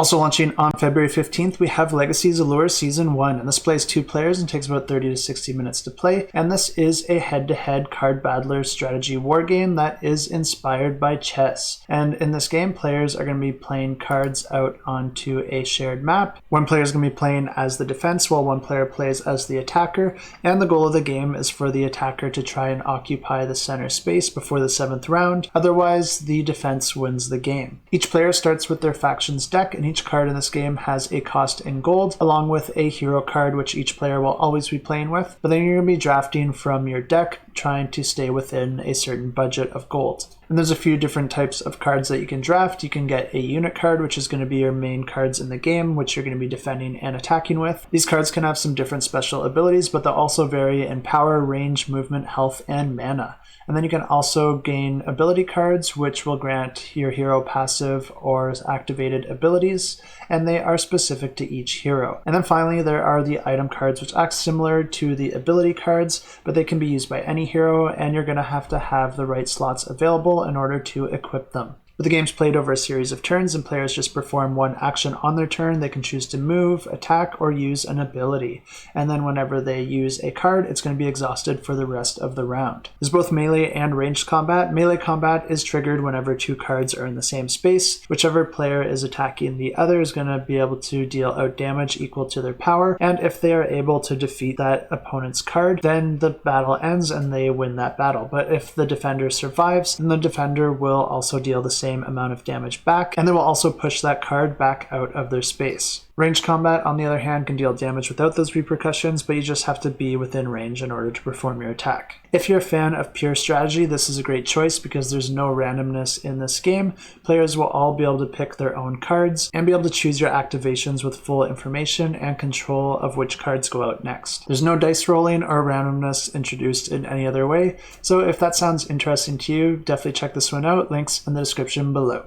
Also launching on February 15th, we have Legacy's Allure Season 1, and this plays 2 players and takes about 30 to 60 minutes to play, and this is a head-to-head card battler strategy war game that is inspired by chess. And in this game, players are going to be playing cards out onto a shared map. One player is going to be playing as the defense, while one player plays as the attacker, and the goal of the game is for the attacker to try and occupy the center space before the 7th round, otherwise the defense wins the game. Each player starts with their faction's deck, and each card in this game has a cost in gold, along with a hero card which each player will always be playing with, but then you're going to be drafting from your deck, trying to stay within a certain budget of gold. And there's a few different types of cards that you can draft. You can get a unit card, which is going to be your main cards in the game, which you're going to be defending and attacking with. These cards can have some different special abilities, but they'll also vary in power, range, movement, health, and mana. And then you can also gain ability cards, which will grant your hero passive or activated abilities, and they are specific to each hero. And then finally, there are the item cards, which act similar to the ability cards, but they can be used by any hero, and you're going to have the right slots available in order to equip them. But the game's played over a series of turns, and players just perform one action on their turn. They can choose to move, attack, or use an ability. And then whenever they use a card, it's going to be exhausted for the rest of the round. There's both melee and ranged combat. Melee combat is triggered whenever 2 cards are in the same space. Whichever player is attacking the other is going to be able to deal out damage equal to their power. And if they are able to defeat that opponent's card, then the battle ends and they win that battle. But if the defender survives, then the defender will also deal the same amount of damage back, and they will also push that card back out of their space. Ranged combat, on the other hand, can deal damage without those repercussions, but you just have to be within range in order to perform your attack. If you're a fan of pure strategy, this is a great choice because there's no randomness in this game. Players will all be able to pick their own cards and be able to choose your activations with full information and control of which cards go out next. There's no dice rolling or randomness introduced in any other way, so if that sounds interesting to you, definitely check this one out. Links in the description below.